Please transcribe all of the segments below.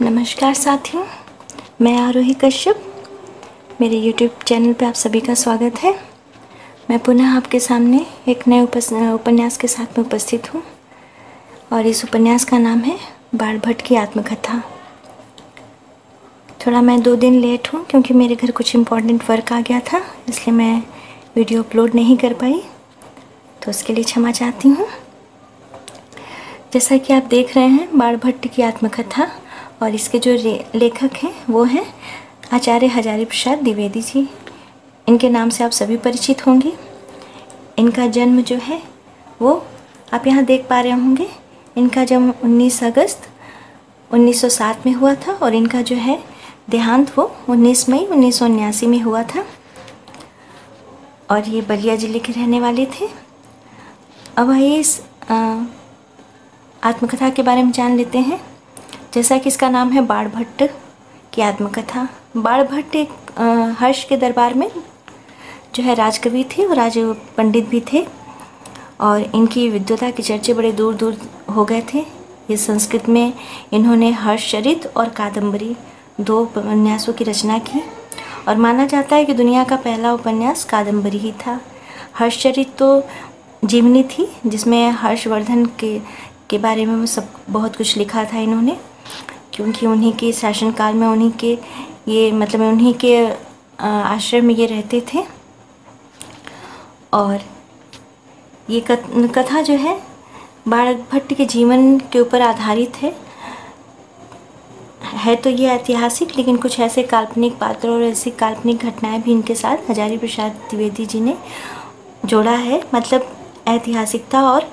नमस्कार साथियों, मैं आरोही कश्यप। मेरे YouTube चैनल पे आप सभी का स्वागत है। मैं पुनः आपके सामने एक नए उपन्यास के साथ में उपस्थित हूँ और इस उपन्यास का नाम है बाण भट्ट की आत्मकथा। थोड़ा मैं 2 दिन लेट हूँ क्योंकि मेरे घर कुछ इम्पोर्टेंट वर्क आ गया था, इसलिए मैं वीडियो अपलोड नहीं कर पाई, तो उसके लिए क्षमा चाहती हूँ। जैसा कि आप देख रहे हैं, बाण भट्ट की आत्मकथा, और इसके जो लेखक हैं वो हैं आचार्य हजारी प्रसाद द्विवेदी जी। इनके नाम से आप सभी परिचित होंगे। इनका जन्म जो है वो आप यहाँ देख पा रहे होंगे। इनका जन्म 19 अगस्त 1907 में हुआ था और इनका जो है देहांत वो 19 मई 1979 में हुआ था और ये बलिया ज़िले के रहने वाले थे। अब आइए इस आत्मकथा के बारे में जान लेते हैं। जैसा कि इसका नाम है बाण भट्ट की आत्मकथा। बाण भट्ट एक हर्ष के दरबार में जो है राजकवि थे और राज पंडित भी थे और इनकी विद्वता के चर्चे बड़े दूर दूर हो गए थे। ये संस्कृत में इन्होंने हर्षचरित और कादम्बरी 2 उपन्यासों की रचना की और माना जाता है कि दुनिया का पहला उपन्यास कादम्बरी ही था। हर्षचरित तो जीवनी थी जिसमें हर्षवर्धन के बारे में सब बहुत कुछ लिखा था इन्होंने, क्योंकि उन्हीं के शासनकाल में उन्हीं के आश्रम में ये रहते थे। और ये कथा जो है बाण भट्ट के जीवन के ऊपर आधारित है तो ये ऐतिहासिक, लेकिन कुछ ऐसे काल्पनिक पात्र और ऐसी काल्पनिक घटनाएं भी इनके साथ हजारी प्रसाद द्विवेदी जी ने जोड़ा है। मतलब ऐतिहासिकता और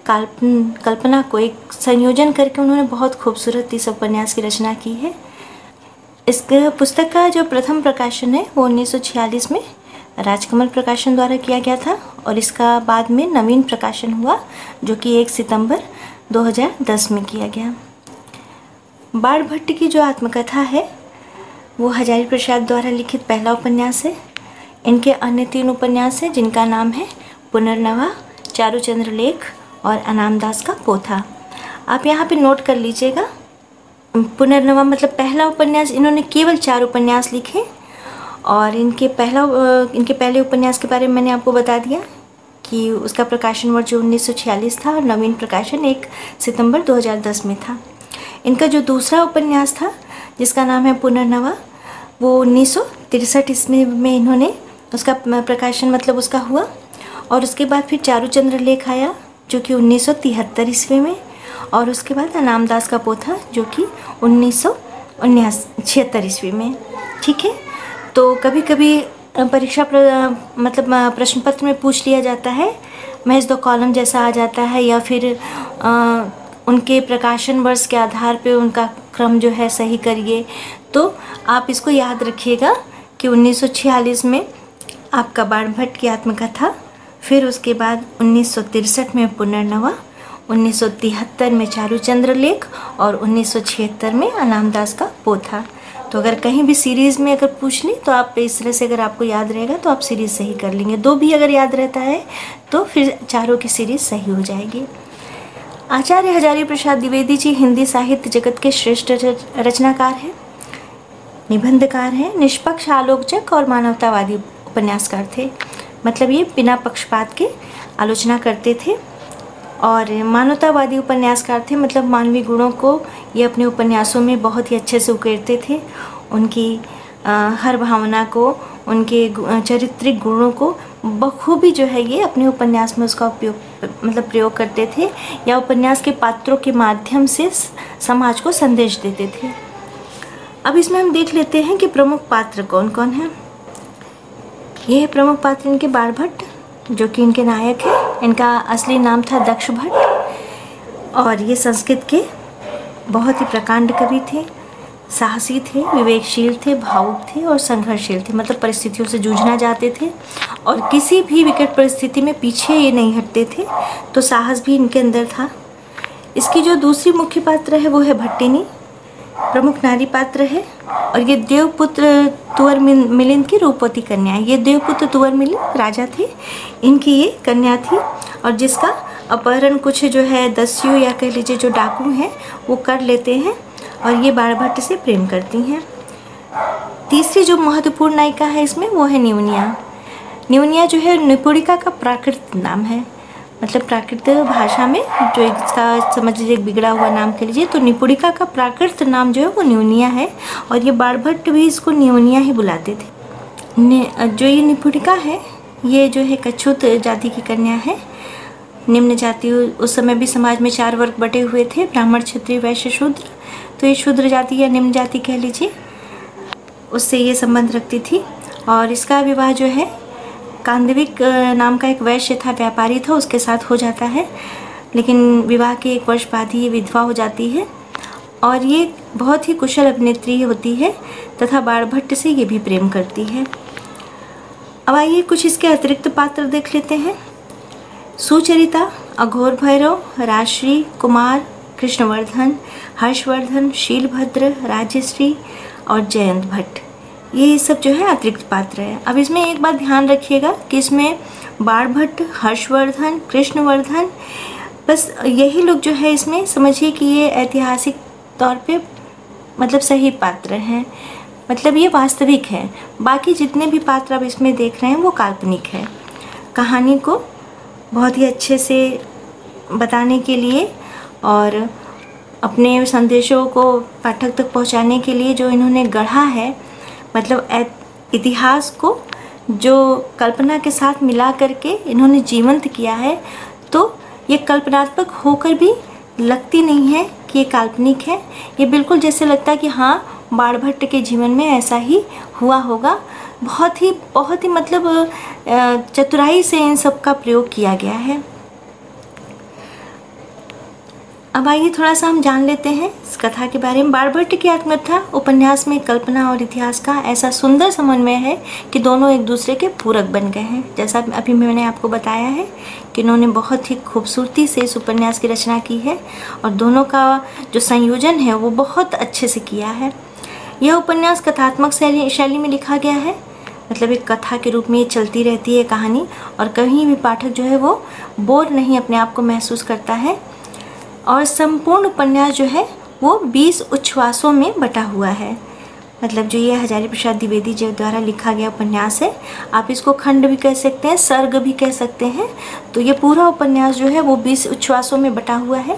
कल्पना को एक संयोजन करके उन्होंने बहुत खूबसूरत इस उपन्यास की रचना की है। इस पुस्तक का जो प्रथम प्रकाशन है वो 1946 में राजकमल प्रकाशन द्वारा किया गया था और इसका बाद में नवीन प्रकाशन हुआ जो कि 1 सितंबर 2010 में किया गया। बाण भट्ट की जो आत्मकथा है वो हजारी प्रसाद द्वारा लिखित पहला उपन्यास है। इनके अन्य 3 उपन्यास हैं जिनका नाम है पुनर्नवा, चारुचंद्र लेख और अनामदास का पोथा। आप यहाँ पे नोट कर लीजिएगा। पुनर्नवा मतलब पहला उपन्यास, इन्होंने केवल 4 उपन्यास लिखे और इनके पहले उपन्यास के बारे में मैंने आपको बता दिया कि उसका प्रकाशन वर्ष 1946 था और नवीन प्रकाशन 1 सितंबर 2010 में था। इनका जो दूसरा उपन्यास था जिसका नाम है पुनर्नवा, वो 1963 ईस्वी में इन्होंने उसका प्रकाशन मतलब उसका हुआ और उसके बाद फिर चारुचंद्र लेख आया जो कि 1973 ईस्वी में, और उसके बाद अनामदास का पोथा जो कि 1976 ईस्वी में। ठीक है, तो कभी कभी परीक्षा प्रश्न पत्र में पूछ लिया जाता है, महज 2 कॉलम जैसा आ जाता है या फिर उनके प्रकाशन वर्ष के आधार पे उनका क्रम जो है सही करिए। तो आप इसको याद रखिएगा कि 1946 में आपका बाण भट्ट की आत्मकथा, फिर उसके बाद 1963 में पुनर्नवा, 1973 में चारुचंद्र लेख और 1976 में अनामदास का पोथा। तो अगर कहीं भी सीरीज़ में अगर पूछ लें तो आप इस तरह से अगर आपको याद रहेगा तो आप सीरीज़ सही कर लेंगे। 2 भी अगर याद रहता है तो फिर चारों की सीरीज़ सही हो जाएगी। आचार्य हजारी प्रसाद द्विवेदी जी हिंदी साहित्य जगत के श्रेष्ठ रचनाकार हैं, निबंधकार हैं, निष्पक्ष आलोचक और मानवतावादी उपन्यासकार थे। मतलब ये बिना पक्षपात के आलोचना करते थे और मानवतावादी उपन्यासकार थे। मतलब मानवीय गुणों को ये अपने उपन्यासों में बहुत ही अच्छे से उकेरते थे। उनकी हर भावना को, उनके चारित्रिक गुणों को बखूबी जो है ये अपने उपन्यास में उसका प्रयोग करते थे या उपन्यास के पात्रों के माध्यम से समाज को संदेश देते थे। अब इसमें हम देख लेते हैं कि प्रमुख पात्र कौन कौन हैं। ये प्रमुख पात्र इनके बाण भट्ट जो कि इनके नायक हैं। इनका असली नाम था दक्ष भट्ट और ये संस्कृत के बहुत ही प्रकांड कवि थे, साहसी थे, विवेकशील थे, भावुक थे और संघर्षशील थे। मतलब परिस्थितियों से जूझना चाहते थे और किसी भी विकट परिस्थिति में पीछे ये नहीं हटते थे, तो साहस भी इनके अंदर था। इसकी जो दूसरी मुख्य पात्र है वो है भट्टिनी, प्रमुख नारी पात्र है और ये देवपुत्र तुवर मिलिंद की रूपवती कन्या है। ये देवपुत्र तुवर मिलिंद राजा थे, इनकी ये कन्या थी और जिसका अपहरण कुछ जो है दस्यु या कह लीजिए जो डाकू हैं वो कर लेते हैं और ये बाणभट्ट से प्रेम करती हैं। तीसरी जो महत्वपूर्ण नायिका है इसमें वो है न्यूनिया। न्यूनिया जो है निपुणिका का प्राकृत नाम है, मतलब प्राकृत भाषा में जो इसका समझ लीजिए बिगड़ा हुआ नाम कह लीजिए, तो निपुणिका का प्राकृत नाम जो है वो न्यूनिया है और ये बाणभट्ट भी इसको न्यूनिया ही बुलाते थे। जो ये निपुणिका है ये जो है कच्छुत जाति की कन्या है। निम्न जाति, उस समय भी समाज में 4 वर्ग बटे हुए थे, ब्राह्मण, क्षत्रिय, वैश्य, शूद्र। तो ये शूद्र जाति या निम्न जाति कह लीजिए, उससे ये संबंध रखती थी। और इसका विवाह जो है कांदविक नाम का एक वैश्य था, व्यापारी था, उसके साथ हो जाता है, लेकिन विवाह के 1 वर्ष बाद ही ये विधवा हो जाती है। और ये बहुत ही कुशल अभिनेत्री होती है तथा बाणभट्ट से ये भी प्रेम करती है। अब आइए कुछ इसके अतिरिक्त पात्र देख लेते हैं। सुचरिता, अघोर भैरव, राजश्री, कुमार, कृष्णवर्धन, हर्षवर्धन, शीलभद्र, राजश्री और जयंत भट्ट, ये सब जो है अतिरिक्त पात्र है। अब इसमें एक बात ध्यान रखिएगा कि इसमें बाणभट्ट, हर्षवर्धन, कृष्णवर्धन, बस यही लोग जो है इसमें समझिए कि ये ऐतिहासिक तौर पे मतलब सही पात्र हैं, मतलब ये वास्तविक है। बाकी जितने भी पात्र अब इसमें देख रहे हैं वो काल्पनिक है। कहानी को बहुत ही अच्छे से बताने के लिए और अपने संदेशों को पाठक तक पहुंचाने के लिए जो इन्होंने गढ़ा है, मतलब इतिहास को जो कल्पना के साथ मिला करके इन्होंने जीवंत किया है, तो ये कल्पनात्मक होकर भी लगती नहीं है कि ये काल्पनिक है। ये बिल्कुल जैसे लगता है कि हाँ, बाणभट्ट के जीवन में ऐसा ही हुआ होगा। बहुत ही मतलब चतुराई से इन सब का प्रयोग किया गया है। अब आइए थोड़ा सा हम जान लेते हैं इस कथा के बारे में। बाणभट्ट की आत्मकथा उपन्यास में कल्पना और इतिहास का ऐसा सुंदर समन्वय है कि दोनों एक दूसरे के पूरक बन गए हैं। जैसा अभी मैंने आपको बताया है कि इन्होंने बहुत ही खूबसूरती से इस उपन्यास की रचना की है और दोनों का जो संयोजन है वो बहुत अच्छे से किया है। यह उपन्यास कथात्मक शैली में लिखा गया है, मतलब एक कथा के रूप में ये चलती रहती है कहानी, और कहीं भी पाठक जो है वो बोर नहीं अपने आप को महसूस करता है। और संपूर्ण उपन्यास जो है वो 20 उच्छ्वासों में बटा हुआ है, मतलब जो ये हजारी प्रसाद द्विवेदी जी द्वारा लिखा गया उपन्यास है। आप इसको खंड भी कह सकते हैं, सर्ग भी कह सकते हैं। तो ये पूरा उपन्यास जो है वो 20 उच्छ्वासों में बटा हुआ है।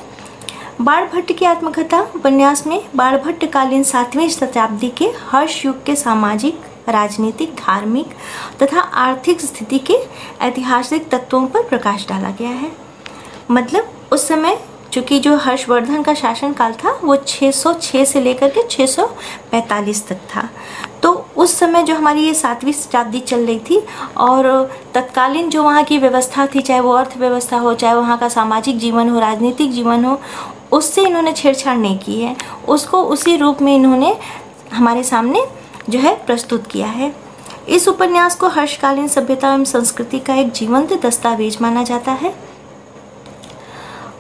बाणभट्ट की आत्मकथा उपन्यास में बाणभट्ट कालीन 7वीं शताब्दी के हर्ष युग के सामाजिक, राजनीतिक, धार्मिक तथा आर्थिक स्थिति के ऐतिहासिक तत्वों पर प्रकाश डाला गया है। मतलब उस समय चूँकि जो हर्षवर्धन का शासनकाल था वो 606 से लेकर के 645 तक था, तो उस समय जो हमारी ये 7वीं शताब्दी चल रही थी और तत्कालीन जो वहाँ की व्यवस्था थी, चाहे वो अर्थव्यवस्था हो, चाहे वहाँ का सामाजिक जीवन हो, राजनीतिक जीवन हो, उससे इन्होंने छेड़छाड़ नहीं की है। उसको उसी रूप में इन्होंने हमारे सामने जो है प्रस्तुत किया है। इस उपन्यास को हर्षकालीन सभ्यता एवं संस्कृति का एक जीवंत दस्तावेज माना जाता है।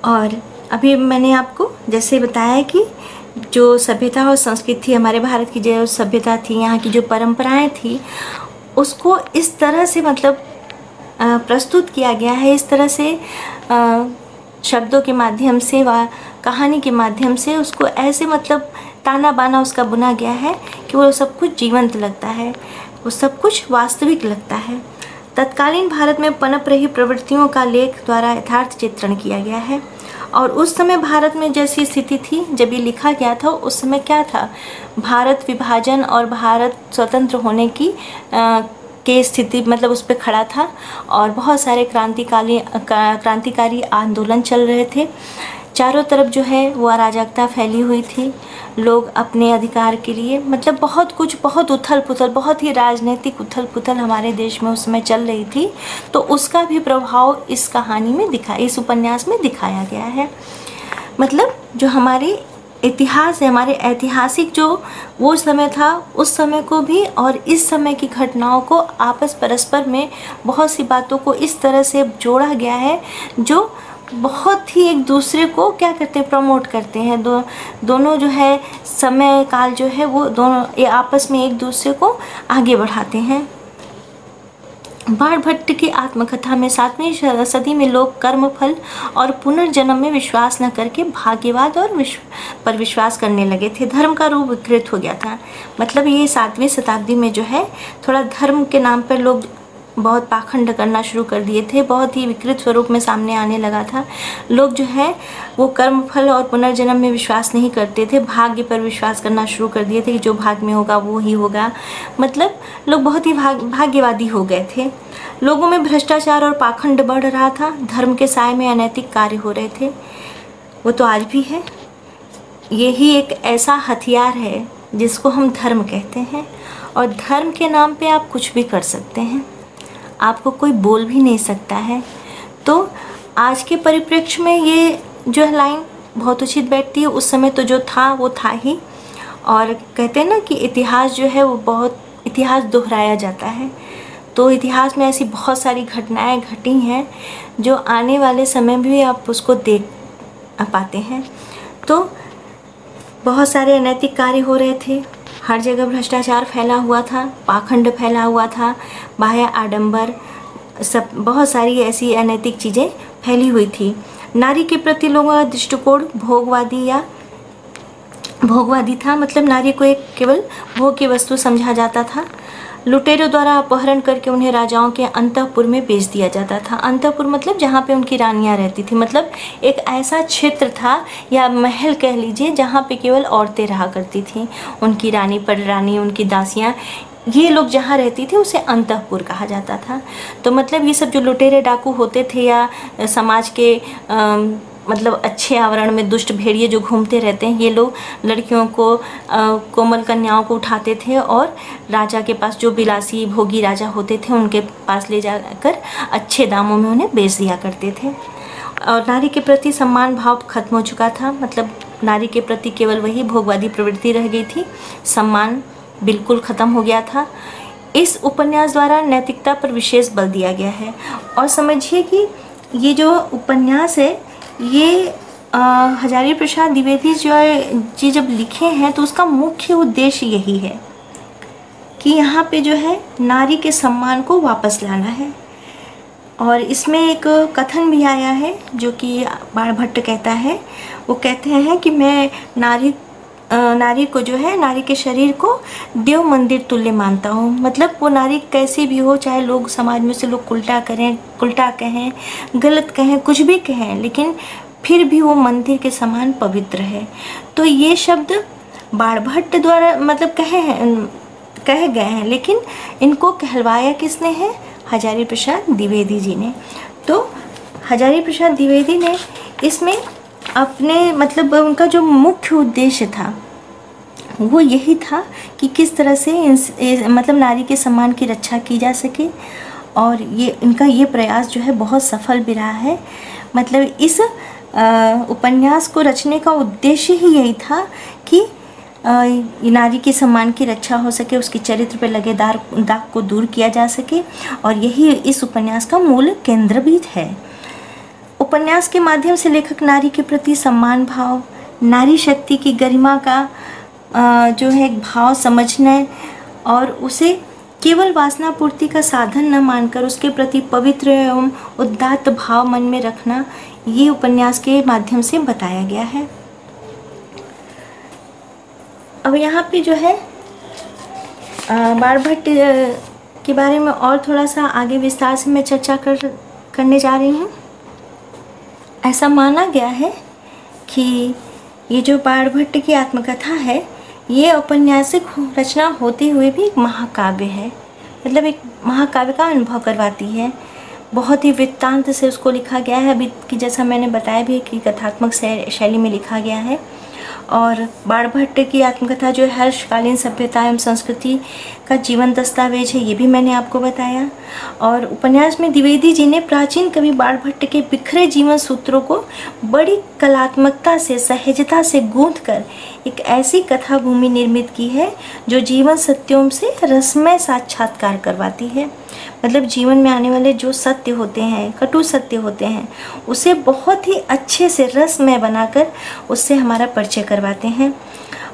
और अभी मैंने आपको जैसे बताया कि जो सभ्यता और संस्कृति हमारे भारत की जो सभ्यता थी, यहाँ की जो परंपराएं थी, उसको इस तरह से मतलब प्रस्तुत किया गया है, इस तरह से शब्दों के माध्यम से व कहानी के माध्यम से उसको ऐसे मतलब ताना बाना उसका बुना गया है कि वो सब कुछ जीवंत लगता है, वो सब कुछ वास्तविक लगता है। तत्कालीन भारत में पनप रही प्रवृत्तियों का लेख द्वारा यथार्थ चित्रण किया गया है। और उस समय भारत में जैसी स्थिति थी जब ये लिखा गया था, उस समय क्या था, भारत विभाजन और भारत स्वतंत्र होने की के स्थिति मतलब उस पर खड़ा था और बहुत सारे क्रांतिकारी आंदोलन चल रहे थे। चारों तरफ जो है वो अराजकता फैली हुई थी। लोग अपने अधिकार के लिए मतलब बहुत कुछ, बहुत उथल पुथल, बहुत ही राजनीतिक उथल पुथल हमारे देश में उस समय चल रही थी। तो उसका भी प्रभाव इस कहानी में इस उपन्यास में दिखाया गया है। मतलब जो हमारे इतिहास है, हमारे ऐतिहासिक जो वो समय था, उस समय को भी और इस समय की घटनाओं को परस्पर में बहुत सी बातों को इस तरह से जोड़ा गया है जो बहुत ही एक दूसरे को क्या करते हैं, प्रमोट करते हैं। दोनों जो है समय काल जो है वो दोनों ये आपस में एक दूसरे को आगे बढ़ाते हैं। बाणभट्ट की आत्मकथा में 7वीं सदी में लोग कर्मफल और पुनर्जन्म में विश्वास न करके भाग्यवाद और पर विश्वास करने लगे थे। धर्म का रूप विकृत हो गया था। मतलब ये 7वीं शताब्दी में जो है थोड़ा धर्म के नाम पर लोग बहुत पाखंड करना शुरू कर दिए थे, बहुत ही विकृत स्वरूप में सामने आने लगा था। लोग जो है वो कर्मफल और पुनर्जन्म में विश्वास नहीं करते थे, भाग्य पर विश्वास करना शुरू कर दिए थे कि जो भाग्य में होगा वो ही होगा। मतलब लोग बहुत ही भाग्यवादी हो गए थे। लोगों में भ्रष्टाचार और पाखंड बढ़ रहा था। धर्म के साए में अनैतिक कार्य हो रहे थे। वो तो आज भी है। यही एक ऐसा हथियार है जिसको हम धर्म कहते हैं, और धर्म के नाम पे आप कुछ भी कर सकते हैं, आपको कोई बोल भी नहीं सकता है। तो आज के परिप्रेक्ष्य में ये जो लाइन बहुत उचित बैठती है। उस समय तो जो था वो था ही, और कहते हैं ना कि इतिहास जो है वो बहुत इतिहास दोहराया जाता है। तो इतिहास में ऐसी बहुत सारी घटनाएं घटी हैं जो आने वाले समय में भी आप उसको देख पाते हैं। तो बहुत सारे अनैतिक कार्य हो रहे थे, हर जगह भ्रष्टाचार फैला हुआ था, पाखंड फैला हुआ था, बाह्य आडंबर, सब बहुत सारी ऐसी अनैतिक चीज़ें फैली हुई थी। नारी के प्रति लोगों का दृष्टिकोण भोगवादी था। मतलब नारी को एक केवल भोग की वस्तु समझा जाता था। लुटेरों द्वारा अपहरण करके उन्हें राजाओं के अंतःपुर में बेच दिया जाता था। अंतःपुर मतलब जहाँ पे उनकी रानियाँ रहती थी। मतलब एक ऐसा क्षेत्र था या महल कह लीजिए जहाँ पे केवल औरतें रहा करती थीं। उनकी रानी, पररानी, उनकी दासियाँ, ये लोग जहाँ रहती थी उसे अंतःपुर कहा जाता था। तो मतलब ये सब जो लुटेरे डाकू होते थे या समाज के मतलब अच्छे आवरण में दुष्ट भेड़िए जो घूमते रहते हैं, ये लोग लड़कियों को, कोमल कन्याओं को उठाते थे और राजा के पास, जो बिलासी भोगी राजा होते थे, उनके पास ले जाकर अच्छे दामों में उन्हें बेच दिया करते थे। और नारी के प्रति सम्मान भाव खत्म हो चुका था। मतलब नारी के प्रति केवल वही भोगवादी प्रवृत्ति रह गई थी, सम्मान बिल्कुल ख़त्म हो गया था। इस उपन्यास द्वारा नैतिकता पर विशेष बल दिया गया है। और समझिए कि ये जो उपन्यास है ये हजारी प्रसाद द्विवेदी जी जब लिखे हैं तो उसका मुख्य उद्देश्य यही है कि यहाँ पे जो है नारी के सम्मान को वापस लाना है। और इसमें एक कथन भी आया है जो कि बाणभट्ट कहता है। वो कहते हैं कि मैं नारी को जो है, नारी के शरीर को देव मंदिर तुल्य मानता हूँ। मतलब वो नारी कैसी भी हो, चाहे लोग समाज में से लोग उल्टा कहें, गलत कहें, कुछ भी कहें, लेकिन फिर भी वो मंदिर के समान पवित्र है। तो ये शब्द बाणभट्ट द्वारा मतलब कहे गए हैं, लेकिन इनको कहलवाया किसने है? हजारी प्रसाद द्विवेदी जी ने। तो हजारी प्रसाद द्विवेदी ने इसमें अपने मतलब उनका जो मुख्य उद्देश्य था वो यही था कि किस तरह से मतलब नारी के सम्मान की रक्षा की जा सके। और इनका ये प्रयास जो है बहुत सफल भी रहा है। मतलब इस उपन्यास को रचने का उद्देश्य ही यही था कि नारी के सम्मान की रक्षा हो सके, उसके चरित्र पर लगे दाग को दूर किया जा सके। और यही इस उपन्यास का मूल केंद्र भी है। उपन्यास के माध्यम से लेखक नारी के प्रति सम्मान भाव, नारी शक्ति की गरिमा का जो है भाव समझने और उसे केवल वासना पूर्ति का साधन न मानकर उसके प्रति पवित्र एवं उदात्त भाव मन में रखना, ये उपन्यास के माध्यम से बताया गया है। अब यहाँ पे जो है बाणभट्ट के बारे में और थोड़ा सा आगे विस्तार से मैं चर्चा करने जा रही हूँ। ऐसा माना गया है कि ये जो बाणभट्ट की आत्मकथा है ये औपन्यासिक रचना होते हुए भी एक महाकाव्य है। मतलब एक महाकाव्य का अनुभव करवाती है। बहुत ही वृत्तांत से उसको लिखा गया है। अभी कि जैसा मैंने बताया भी कि कथात्मक शैली में लिखा गया है। और बाणभट्ट की आत्मकथा जो है हर्षकालीन सभ्यता एवं संस्कृति का जीवन दस्तावेज है, ये भी मैंने आपको बताया। और उपन्यास में द्विवेदी जी ने प्राचीन कवि बाणभट्ट के बिखरे जीवन सूत्रों को बड़ी कलात्मकता से, सहजता से गूंथकर एक ऐसी कथा भूमि निर्मित की है जो जीवन सत्यों से रसमय साक्षात्कार करवाती है। मतलब जीवन में आने वाले जो सत्य होते हैं, कटु सत्य होते हैं, उसे बहुत ही अच्छे से रसमय बनाकर उससे हमारा परिचय करवाते हैं।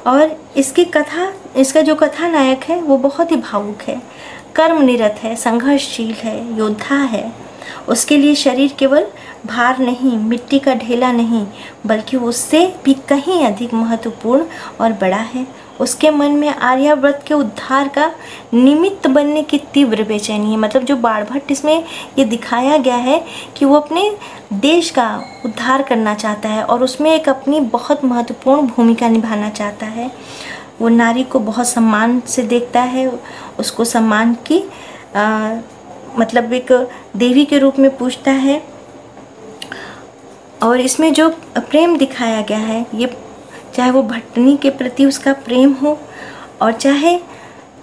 और इसका जो कथानायक है वो बहुत ही भावुक है। कर्मनिरत है, संघर्षशील है, योद्धा है। उसके लिए शरीर केवल भार नहीं, मिट्टी का ढेला नहीं, बल्कि उससे भी कहीं अधिक महत्वपूर्ण और बड़ा है। उसके मन में आर्यावर्त के उद्धार का निमित्त बनने की तीव्र बेचैनी है। मतलब जो बाणभट्ट इसमें ये दिखाया गया है कि वो अपने देश का उद्धार करना चाहता है और उसमें एक अपनी बहुत महत्वपूर्ण भूमिका निभाना चाहता है। वो नारी को बहुत सम्मान से देखता है, उसको सम्मान की मतलब एक देवी के रूप में पूजता है। और इसमें जो प्रेम दिखाया गया है, ये चाहे वो भट्टनी के प्रति उसका प्रेम हो और चाहे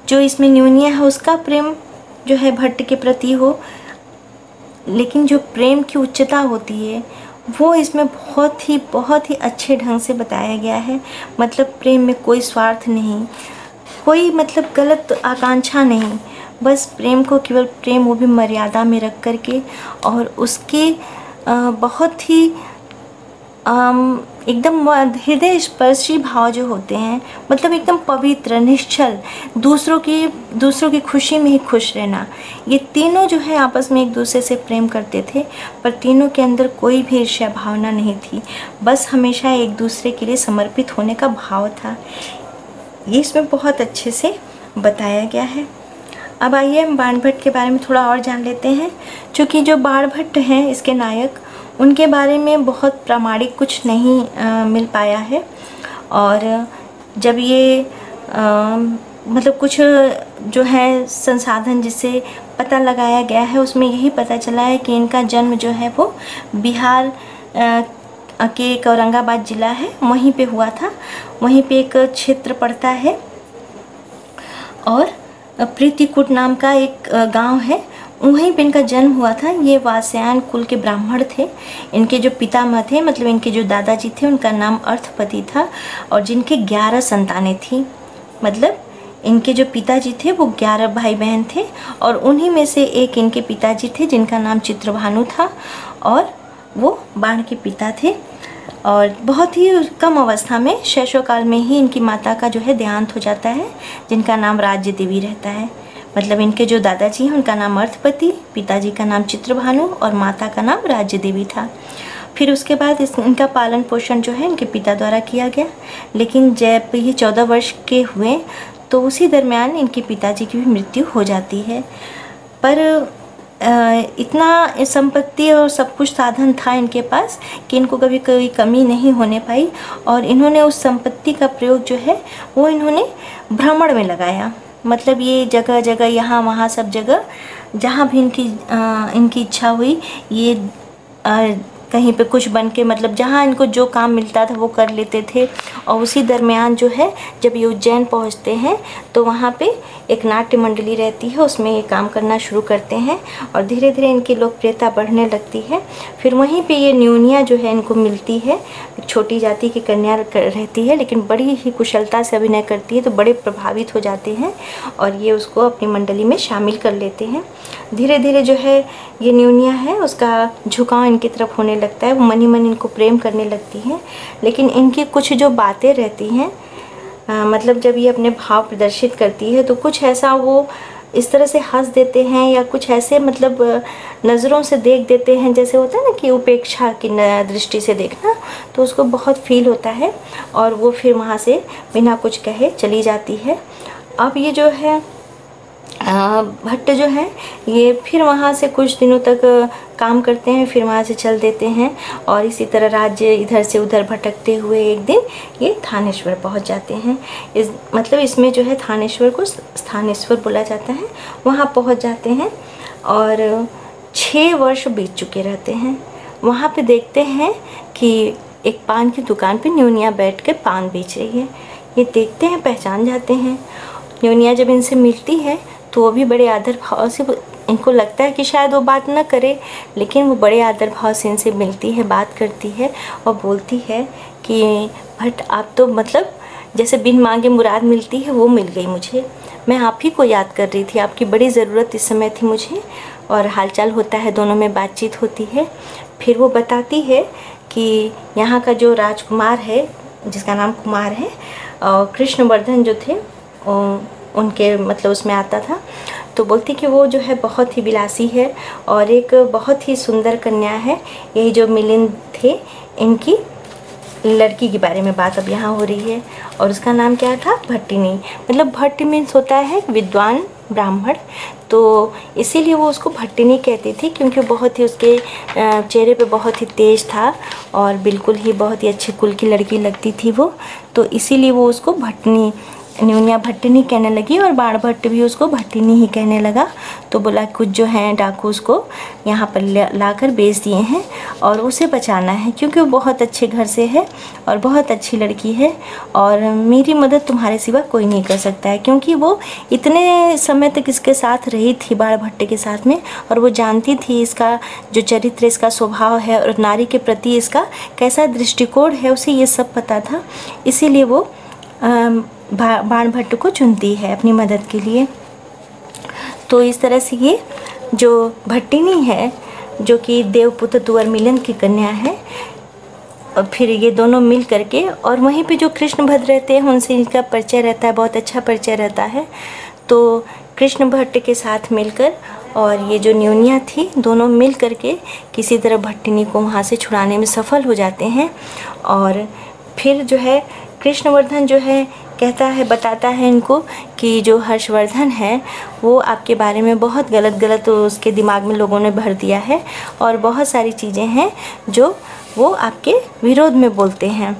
जो इसमें न्यूनिया है उसका प्रेम जो है भट्ट के प्रति हो, लेकिन जो प्रेम की उच्चता होती है वो इसमें बहुत ही अच्छे ढंग से बताया गया है। मतलब प्रेम में कोई स्वार्थ नहीं, कोई मतलब गलत आकांक्षा नहीं, बस प्रेम को केवल प्रेम, वो भी मर्यादा में रख कर के, और उसके बहुत ही एकदम हृदय स्पर्शी भाव जो होते हैं, मतलब एकदम पवित्र, निश्चल, दूसरों की खुशी में ही खुश रहना। ये तीनों जो है आपस में एक दूसरे से प्रेम करते थे, पर तीनों के अंदर कोई भी ईर्ष्या भावना नहीं थी, बस हमेशा एक दूसरे के लिए समर्पित होने का भाव था। ये इसमें बहुत अच्छे से बताया गया है। अब आइए हम बाणभट्ट के बारे में थोड़ा और जान लेते हैं। चूँकि जो बाणभट्ट हैं इसके नायक, उनके बारे में बहुत प्रामाणिक कुछ नहीं मिल पाया है। और जब ये मतलब कुछ जो है संसाधन जिससे पता लगाया गया है, उसमें यही पता चला है कि इनका जन्म जो है वो बिहार के एक औरंगाबाद ज़िला है, वहीं पे हुआ था। वहीं पे एक क्षेत्र पड़ता है और प्रीतिकूट नाम का एक गांव है, वहीं पे इनका जन्म हुआ था। ये वात्स्यायन कुल के ब्राह्मण थे। इनके जो पितामह थे, मतलब इनके जो दादाजी थे, उनका नाम अर्थपति था और जिनके 11 संतानें थी। मतलब इनके जो पिताजी थे वो 11 भाई बहन थे और उन्हीं में से एक इनके पिताजी थे जिनका नाम चित्रभानु था और वो बाण के पिता थे। और बहुत ही कम अवस्था में, शैशवकाल में ही इनकी माता का जो है देहांत हो जाता है, जिनका नाम राज्य देवी रहता है। मतलब इनके जो दादाजी हैं उनका नाम अर्थपति, पिताजी का नाम चित्रभानु और माता का नाम राज्य देवी था। फिर उसके बाद इनका पालन पोषण जो है इनके पिता द्वारा किया गया। लेकिन जब ये 14 वर्ष के हुए तो उसी दरमियान इनके पिताजी की भी मृत्यु हो जाती है। पर इतना संपत्ति और सब कुछ साधन था इनके पास कि इनको कभी कोई कमी नहीं होने पाई और इन्होंने उस संपत्ति का प्रयोग जो है वो इन्होंने भ्रमण में लगाया। मतलब ये जगह जगह, यहाँ वहाँ सब जगह जहाँ भी इनकी इच्छा हुई, ये कहीं पे कुछ बन के, मतलब जहाँ इनको जो काम मिलता था वो कर लेते थे। और उसी दरमियान जो है जब ये उज्जैन पहुँचते हैं तो वहाँ पे एक नाट्य मंडली रहती है, उसमें ये काम करना शुरू करते हैं और धीरे धीरे इनकी लोकप्रियता बढ़ने लगती है। फिर वहीं पे ये न्यूनिया जो है इनको मिलती है। एक छोटी जाति की कन्या रहती है लेकिन बड़ी ही कुशलता से अभिनय करती है, तो बड़े प्रभावित हो जाते हैं और ये उसको अपनी मंडली में शामिल कर लेते हैं। धीरे धीरे जो है ये न्यूनिया है उसका झुकाव इनकी तरफ होने लगता है, वो मन ही मन इनको प्रेम करने लगती है। लेकिन इनकी कुछ जो बातें रहती हैं, मतलब जब ये अपने भाव प्रदर्शित करती है तो कुछ ऐसा वो इस तरह से हंस देते हैं या कुछ ऐसे मतलब नज़रों से देख देते हैं, जैसे होता है ना कि उपेक्षा की दृष्टि से देखना, तो उसको बहुत फील होता है और वो फिर वहाँ से बिना कुछ कहे चली जाती है। अब ये जो है भट्ट जो है ये फिर वहाँ से कुछ दिनों तक काम करते हैं, फिर वहाँ से चल देते हैं और इसी तरह राज्य इधर से उधर भटकते हुए एक दिन ये थानेश्वर पहुँच जाते हैं। मतलब इसमें जो है थानेश्वर को स्थानेश्वर बोला जाता है, वहाँ पहुँच जाते हैं और 6 वर्ष बीत चुके रहते हैं। वहाँ पे देखते हैं कि एक पान की दुकान पे न्यूनिया बैठ कर पान बेच रही है। ये देखते हैं, पहचान जाते हैं। न्यूनिया जब इनसे मिलती है तो वो भी बड़े आदर भाव से, इनको लगता है कि शायद वो बात ना करे, लेकिन वो बड़े आदर भाव से इनसे मिलती है, बात करती है और बोलती है कि भट्ट आप तो मतलब जैसे बिन मांगे मुराद मिलती है वो मिल गई मुझे। मैं आप ही को याद कर रही थी, आपकी बड़ी ज़रूरत इस समय थी मुझे। और हालचाल होता है, दोनों में बातचीत होती है। फिर वो बताती है कि यहाँ का जो राजकुमार है जिसका नाम कुमार है, कृष्णवर्धन जो थे उनके मतलब उसमें आता था। तो बोलती कि वो जो है बहुत ही विलासी है और एक बहुत ही सुंदर कन्या है। यही जो मिलिंद थे, इनकी लड़की के बारे में बात अब यहाँ हो रही है। और उसका नाम क्या था? भट्टिनी। मतलब भट्ट मीन्स होता है विद्वान ब्राह्मण, तो इसीलिए वो उसको भट्टिनी कहती थी, क्योंकि बहुत ही उसके चेहरे पे बहुत ही तेज था और बिल्कुल ही बहुत ही अच्छे कुल की लड़की लगती थी वो। तो इसीलिए वो उसको भट्टिनी, न्यूनिया भट्टिनी कहने लगी और बाणभट्ट भी उसको भट्टिनी ही कहने लगा। तो बोला कुछ जो हैं डाकू उसको यहाँ पर लाकर बेच दिए हैं और उसे बचाना है, क्योंकि वो बहुत अच्छे घर से है और बहुत अच्छी लड़की है और मेरी मदद तुम्हारे सिवा कोई नहीं कर सकता है। क्योंकि वो इतने समय तक इसके साथ रही थी, बाणभट्ट के साथ में, और वो जानती थी इसका जो चरित्र, इसका स्वभाव है और नारी के प्रति इसका कैसा दृष्टिकोण है, उसे ये सब पता था। इसीलिए वो बाणभट्ट को चुनती है अपनी मदद के लिए। तो इस तरह से ये जो भट्टिनी है, जो कि देवपुत्र तुवर मिलिंद की कन्या है, और फिर ये दोनों मिल करके, और वहीं पे जो कृष्ण भट्ट रहते हैं उनसे इनका परिचय रहता है, बहुत अच्छा परिचय रहता है। तो कृष्ण भट्ट के साथ मिलकर और ये जो न्यूनिया थी, दोनों मिल करके किसी तरह भट्टिनी को वहाँ से छुड़ाने में सफल हो जाते हैं। और फिर जो है कृष्णवर्धन जो है कहता है, बताता है इनको कि जो हर्षवर्धन है वो आपके बारे में बहुत गलत उसके दिमाग में लोगों ने भर दिया है और बहुत सारी चीज़ें हैं जो वो आपके विरोध में बोलते हैं।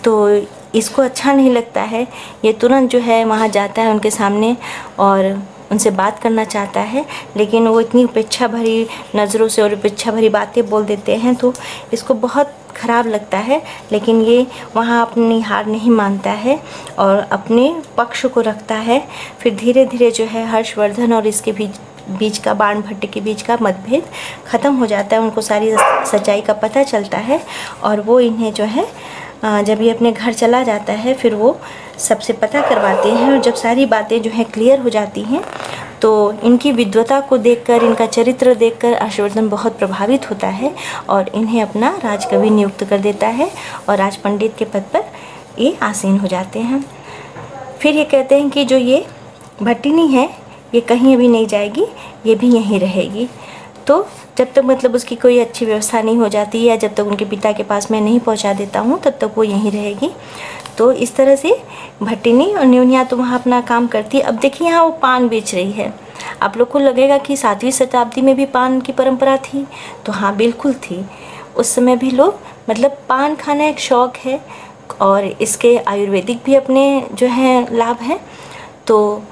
तो इसको अच्छा नहीं लगता है। ये तुरंत जो है वहाँ जाता है उनके सामने और उनसे बात करना चाहता है, लेकिन वो इतनी उपेक्षा भरी नज़रों से और उपेक्षा भरी बातें बोल देते हैं, तो इसको बहुत ख़राब लगता है। लेकिन ये वहाँ अपनी हार नहीं मानता है और अपने पक्ष को रखता है। फिर धीरे धीरे जो है हर्षवर्धन और इसके बीच का, बाणभट्ट के बीच का मतभेद ख़त्म हो जाता है। उनको सारी सच्चाई का पता चलता है और वो इन्हें जो है जब ये अपने घर चला जाता है, फिर वो सबसे पता करवाते हैं। और जब सारी बातें जो है क्लियर हो जाती हैं, तो इनकी विद्वता को देखकर, इनका चरित्र देखकर हर्षवर्धन बहुत प्रभावित होता है और इन्हें अपना राजकवि नियुक्त कर देता है और राज पंडित के पद पर ये आसीन हो जाते हैं। फिर ये कहते हैं कि जो ये भट्टिनी है ये कहीं भी नहीं जाएगी, ये भी यहीं रहेगी। तो जब तक मतलब उसकी कोई अच्छी व्यवस्था नहीं हो जाती या जब तक उनके पिता के पास मैं नहीं पहुंचा देता हूं, तब तक वो यहीं रहेगी। तो इस तरह से भट्टिनी और न्यूनिया तो वहाँ अपना काम करती है। अब देखिए यहाँ वो पान बेच रही है। आप लोग को लगेगा कि 7वीं शताब्दी में भी पान की परंपरा थी, तो हाँ बिल्कुल थी। उस समय भी लोग मतलब पान खाना एक शौक़ है और इसके आयुर्वेदिक भी अपने जो है लाभ हैं। तो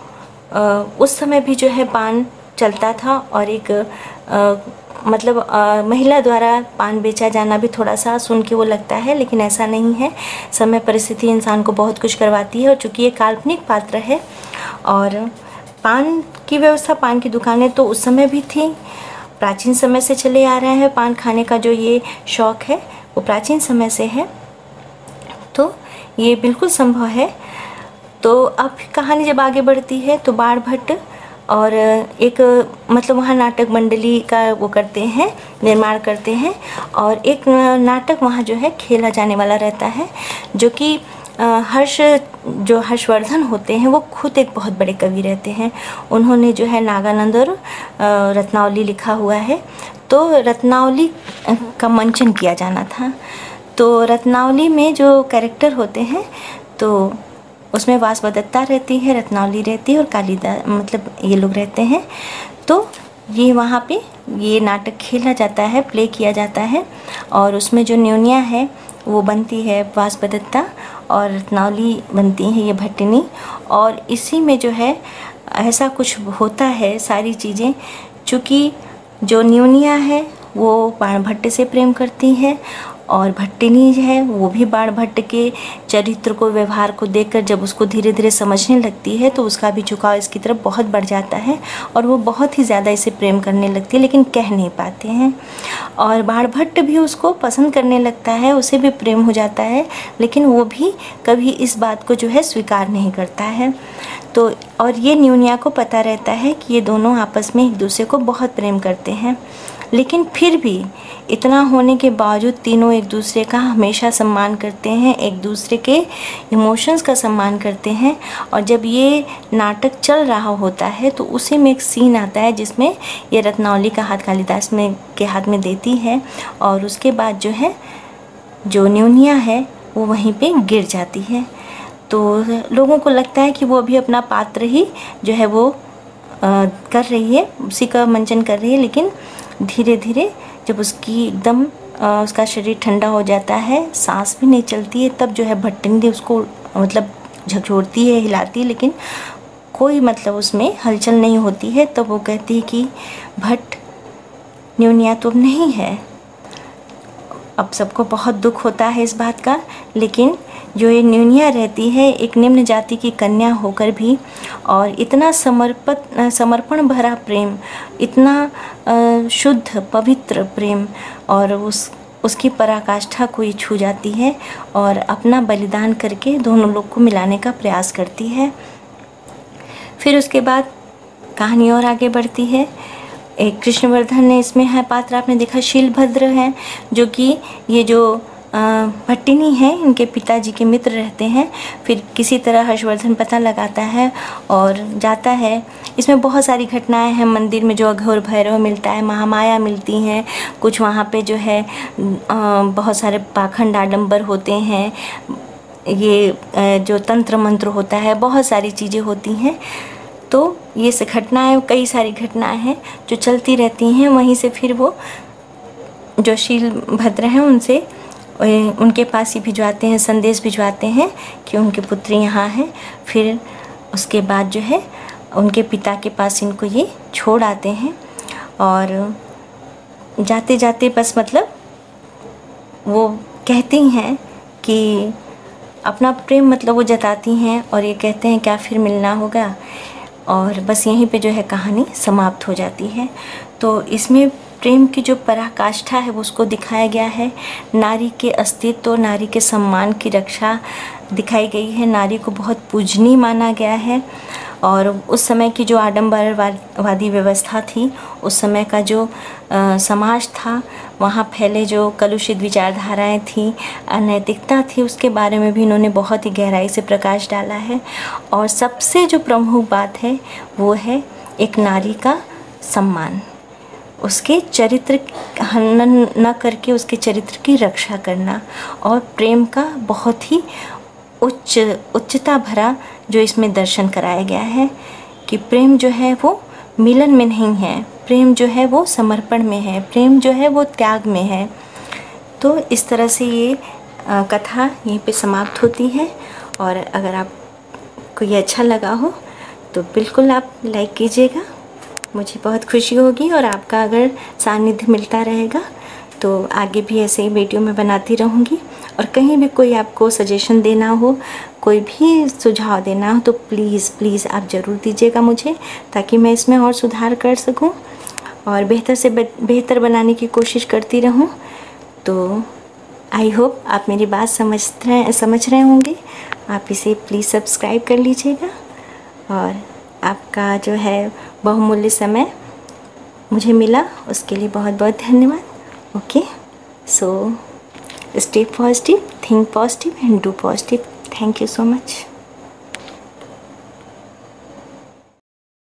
उस समय भी जो है पान चलता था और एक महिला द्वारा पान बेचा जाना भी थोड़ा सा सुन के वो लगता है, लेकिन ऐसा नहीं है। समय परिस्थिति इंसान को बहुत कुछ करवाती है और चूँकि ये काल्पनिक पात्र है और पान की व्यवस्था, पान की दुकानें तो उस समय भी थी, प्राचीन समय से चले आ रहे हैं। पान खाने का जो ये शौक़ है वो प्राचीन समय से है, तो ये बिल्कुल संभव है। तो अब कहानी जब आगे बढ़ती है तो बाणभट्ट और एक मतलब वहाँ नाटक मंडली का वो करते हैं, निर्माण करते हैं और एक नाटक वहाँ जो है खेला जाने वाला रहता है, जो कि हर्षवर्धन होते हैं वो खुद एक बहुत बड़े कवि रहते हैं। उन्होंने जो है नागानंद और रत्नावली लिखा हुआ है। तो रत्नावली का मंचन किया जाना था। तो रत्नावली में जो कैरेक्टर होते हैं तो उसमें वासवदत्ता रहती है, रत्नावली रहती है और कालिदास, मतलब ये लोग रहते हैं। तो ये वहाँ पे ये नाटक खेला जाता है, प्ले किया जाता है और उसमें जो न्यूनिया है वो बनती है वासवदत्ता और रत्नावली बनती है ये भट्टिनी। और इसी में जो है ऐसा कुछ होता है, सारी चीज़ें, चूँकि जो न्यूनिया है वो बाणभट्ट से प्रेम करती है और भट्टिनी है वो भी बाणभट्ट के चरित्र को, व्यवहार को देखकर जब उसको धीरे धीरे समझने लगती है तो उसका भी झुकाव इसकी तरफ बहुत बढ़ जाता है और वो बहुत ही ज़्यादा इसे प्रेम करने लगती है, लेकिन कह नहीं पाते हैं। और बाणभट्ट भी उसको पसंद करने लगता है, उसे भी प्रेम हो जाता है, लेकिन वो भी कभी इस बात को जो है स्वीकार नहीं करता है। तो और ये न्यूनिया को पता रहता है कि ये दोनों आपस में एक दूसरे को बहुत प्रेम करते हैं, लेकिन फिर भी इतना होने के बावजूद तीनों एक दूसरे का हमेशा सम्मान करते हैं, एक दूसरे के इमोशंस का सम्मान करते हैं। और जब ये नाटक चल रहा होता है तो उसी में एक सीन आता है जिसमें ये रत्नावली का हाथ कालिदास में के हाथ में देती है, और उसके बाद जो है जो न्योनिया है वो वहीं पे गिर जाती है। तो लोगों को लगता है कि वो अभी अपना पात्र ही जो है वो कर रही है, उसी का मंचन कर रही है, लेकिन धीरे धीरे जब उसकी एकदम उसका शरीर ठंडा हो जाता है, सांस भी नहीं चलती है, तब जो है भट्टिनी उसको मतलब झकझोरती है, हिलाती है, लेकिन कोई मतलब उसमें हलचल नहीं होती है। तब वो कहती है कि भट्ट, न्योनिया तो अब नहीं है। अब सबको बहुत दुख होता है इस बात का, लेकिन जो ये न्योनिया रहती है एक निम्न जाति की कन्या होकर भी, और इतना समर्पण भरा प्रेम, इतना शुद्ध पवित्र प्रेम, और उसकी पराकाष्ठा को ये छू जाती है और अपना बलिदान करके दोनों लोग को मिलाने का प्रयास करती है। फिर उसके बाद कहानी और आगे बढ़ती है। एक कृष्णवर्धन ने इसमें है पात्र, आपने देखा शीलभद्र हैं, जो कि ये जो भट्टिनी है इनके पिताजी के मित्र रहते हैं। फिर किसी तरह हर्षवर्धन पता लगाता है और जाता है। इसमें बहुत सारी घटनाएं हैं। मंदिर में जो अघोर भैरव मिलता है, महामाया मिलती हैं, कुछ वहाँ पे जो है बहुत सारे पाखंड आडंबर होते हैं, ये जो तंत्र मंत्र होता है, बहुत सारी चीज़ें होती हैं। तो ये से घटनाएं, कई सारी घटनाएं हैं जो चलती रहती हैं। वहीं से फिर वो जो शीलभद्र हैं उनके पास ही भिजवाते हैं, संदेश भिजवाते हैं कि उनकी पुत्री यहाँ है। फिर उसके बाद जो है उनके पिता के पास इनको ये छोड़ आते हैं, और जाते जाते बस मतलब वो कहती हैं कि अपना प्रेम मतलब वो जताती हैं, और ये कहते हैं क्या फिर मिलना होगा, और बस यहीं पे जो है कहानी समाप्त हो जाती है। तो इसमें प्रेम की जो पराकाष्ठा है वो उसको दिखाया गया है। नारी के अस्तित्व, नारी के सम्मान की रक्षा दिखाई गई है। नारी को बहुत पूजनीय माना गया है, और उस समय की जो आडंबरवादी व्यवस्था थी, उस समय का जो समाज था, वहाँ फैले जो कलुषित विचारधाराएं थी, अनैतिकता थी, उसके बारे में भी इन्होंने बहुत ही गहराई से प्रकाश डाला है। और सबसे जो प्रमुख बात है वो है एक नारी का सम्मान, उसके चरित्र हनन न करके उसके चरित्र की रक्षा करना, और प्रेम का बहुत ही उच्चता भरा जो इसमें दर्शन कराया गया है कि प्रेम जो है वो मिलन में नहीं है, प्रेम जो है वो समर्पण में है, प्रेम जो है वो त्याग में है। तो इस तरह से ये कथा यहीं पे समाप्त होती है। और अगर आपको ये अच्छा लगा हो तो बिल्कुल आप लाइक कीजिएगा, मुझे बहुत खुशी होगी। और आपका अगर सानिध्य मिलता रहेगा तो आगे भी ऐसे ही वीडियो मैं बनाती रहूँगी। और कहीं भी कोई आपको सजेशन देना हो, कोई भी सुझाव देना हो, तो प्लीज़ आप ज़रूर दीजिएगा मुझे, ताकि मैं इसमें और सुधार कर सकूं और बेहतर से बेहतर बनाने की कोशिश करती रहूं। तो आई होप आप मेरी बात समझ रहे होंगे। आप इसे प्लीज़ सब्सक्राइब कर लीजिएगा, और आपका जो है बहुमूल्य समय मुझे मिला उसके लिए बहुत बहुत धन्यवाद। Okay, so stay positive, think positive and do positive. Thank you so much.